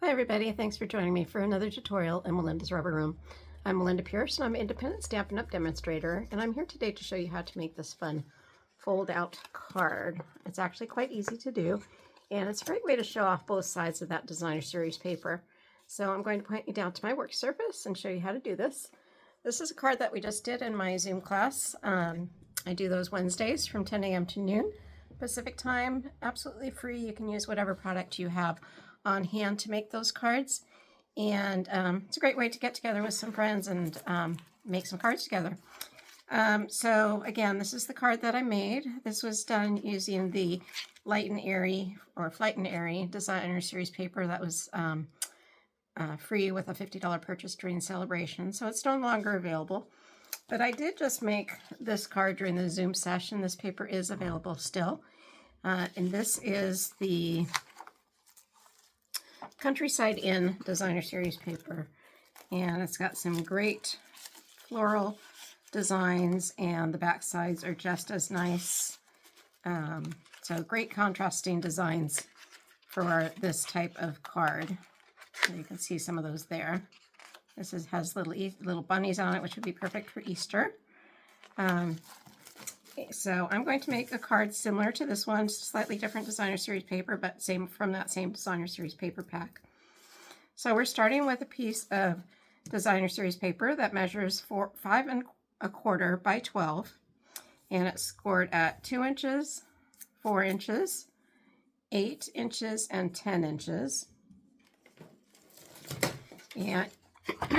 Hi everybody, thanks for joining me for another tutorial in Melinda's Rubber Room. I'm Melinda Pierce and I'm an independent Stampin' Up! Demonstrator, and I'm here today to show you how to make this fun fold out card. It's actually quite easy to do, and it's a great way to show off both sides of that designer series paper. So I'm going to point you down to my work surface and show you how to do this. This is a card that we just did in my Zoom class. I do those Wednesdays from 10 a.m. to noon Pacific time, absolutely free. You can use whatever product you have on hand to make those cards, and it's a great way to get together with some friends and make some cards together. So again, this is the card that I made. This was done using the Light and Airy or Flight and Airy designer series paper that was free with a $50 purchase during celebration, so it's no longer available. But I did just make this card during the Zoom session. This paper is available still, and this is the Countryside Inn designer series paper, and it's got some great floral designs, and the back sides are just as nice. So great contrasting designs for this type of card. So you can see some of those there. This has little bunnies on it, which would be perfect for Easter. So I'm going to make a card similar to this one, slightly different designer series paper, but same from that same designer series paper pack. So we're starting with a piece of designer series paper that measures 5 1/4 by 12, and it's scored at 2 inches, 4 inches, 8 inches, and 10 inches. And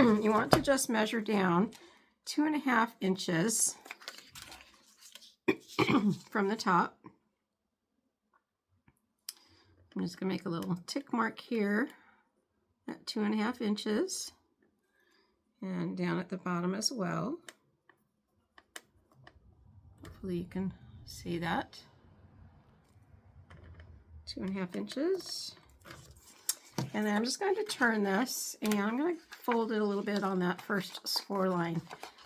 you want to just measure down 2.5 inches from the top. I'm just going to make a little tick mark here at 2.5 inches, and down at the bottom as well. Hopefully you can see that. 2.5 inches. And then I'm just going to turn this, and I'm going to fold it a little bit on that first score line,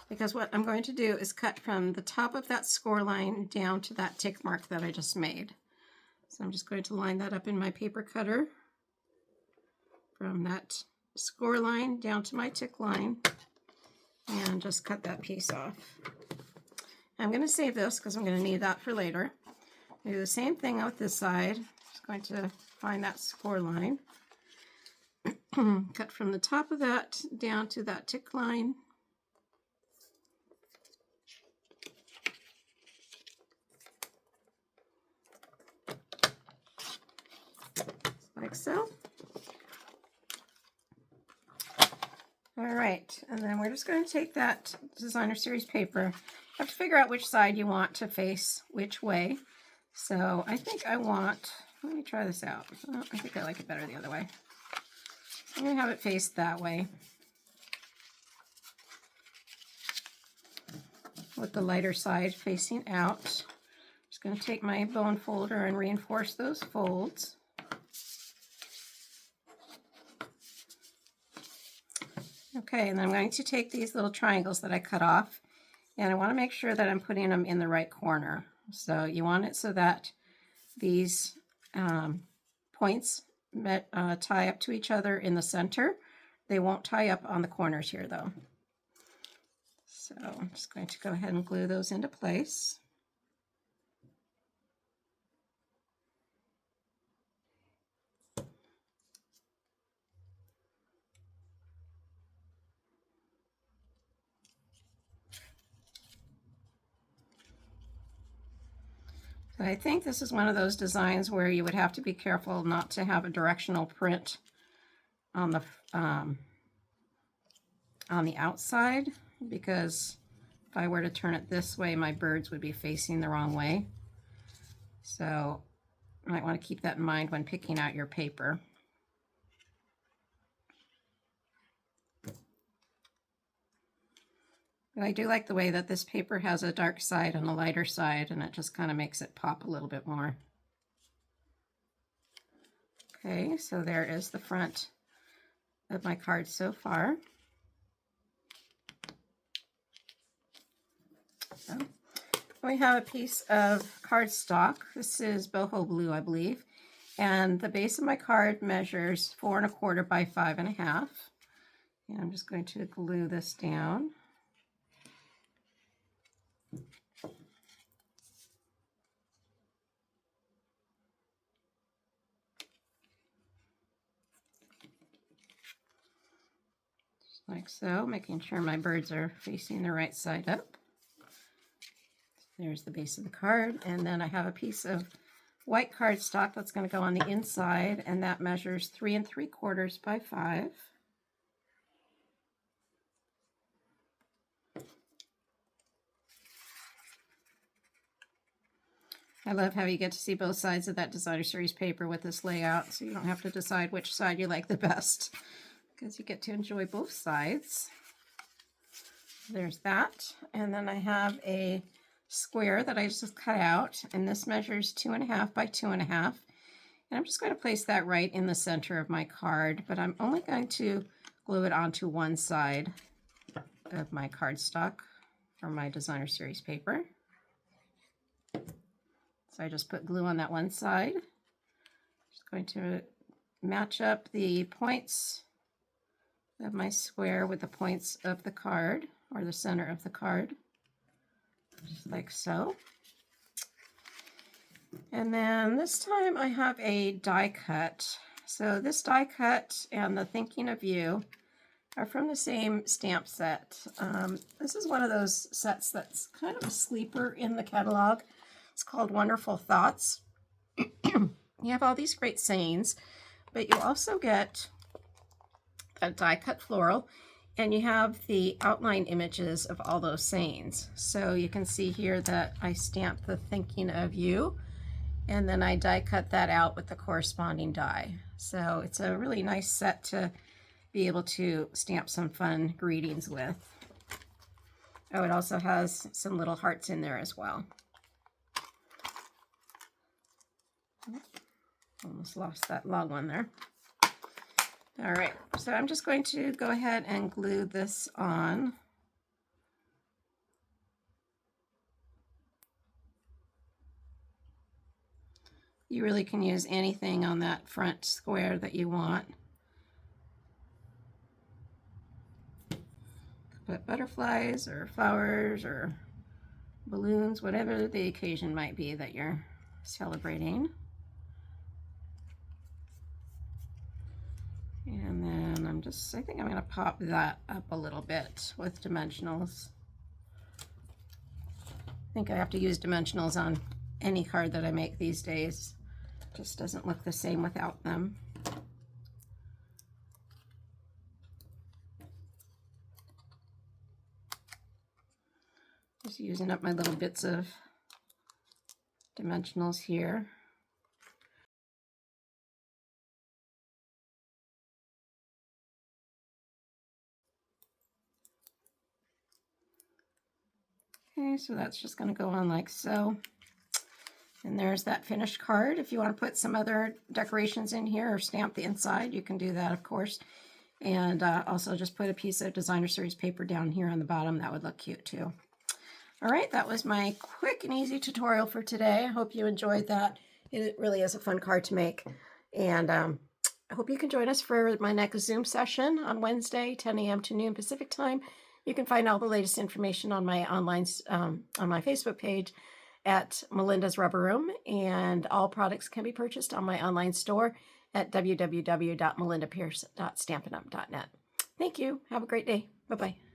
because what I'm going to do is cut from the top of that score line down to that tick mark that I just made. So I'm just going to line that up in my paper cutter from that score line down to my tick line, and just cut that piece off. I'm going to save this because I'm going to need that for later. Do the same thing with this side. Just going to find that score line. Cut from the top of that down to that tick line. Like so. All right, and then we're just going to take that designer series paper. You have to figure out which side you want to face which way. So I think I want, let me try this out. Oh, I think I like it better the other way. I'm going to have it face that way, with the lighter side facing out. Just going to take my bone folder and reinforce those folds. Okay, and then I'm going to take these little triangles that I cut off, and I want to make sure that I'm putting them in the right corner. So you want it so that these points tie up to each other in the center. They won't tie up on the corners here though. So I'm just going to go ahead and glue those into place. So I think this is one of those designs where you would have to be careful not to have a directional print on the outside, because if I were to turn it this way, my birds would be facing the wrong way. So you might want to keep that in mind when picking out your paper. But I do like the way that this paper has a dark side and a lighter side, and it just kind of makes it pop a little bit more. Okay, so there is the front of my card so far. So we have a piece of cardstock. This is boho blue, I believe, And the base of my card measures 4 1/4 by 5 1/2. And I'm just going to glue this down. Just like so, making sure my birds are facing the right side up. There's the base of the card, and then I have a piece of white cardstock that's going to go on the inside, and that measures 3 3/4 by 5. I love how you get to see both sides of that designer series paper with this layout, so you don't have to decide which side you like the best, because you get to enjoy both sides. There's that, and then I have a square that I just cut out, and this measures 2 1/2 by 2 1/2, and I'm just going to place that right in the center of my card, but I'm only going to glue it onto one side of my cardstock or my designer series paper. So I just put glue on that one side. Just going to match up the points of my square with the points of the card, or the center of the card, just like so. And then this time I have a die cut. So this die cut and the Thinking of You are from the same stamp set. This is one of those sets that's kind of a sleeper in the catalog. It's called Wonderful Thoughts. You have all these great sayings, but you also get a die cut floral, and you have the outline images of all those sayings. So you can see here that I stamped the Thinking of You, and then I die cut that out with the corresponding die. So it's a really nice set to be able to stamp some fun greetings with. Oh, it also has some little hearts in there as well. Almost lost that long one there. All right, so I'm just going to go ahead and glue this on. You really can use anything on that front square that you want. Put butterflies or flowers or balloons, whatever the occasion might be that you're celebrating. And then I think I'm going to pop that up a little bit with dimensionals. I think I have to use dimensionals on any card that I make these days. It just doesn't look the same without them. Just using up my little bits of dimensionals here. Okay, so that's just going to go on like so. And there's that finished card. If you want to put some other decorations in here or stamp the inside, you can do that, of course. And also just put a piece of designer series paper down here on the bottom. That would look cute too. All right, that was my quick and easy tutorial for today. I hope you enjoyed that. It really is a fun card to make. And I hope you can join us for my next Zoom session on Wednesday, 10 a.m. to noon Pacific time. You can find all the latest information on my online, on my Facebook page at Melinda's Rubber Room, and all products can be purchased on my online store at www.melindapierce.stampinup.net. Thank you. Have a great day. Bye-bye.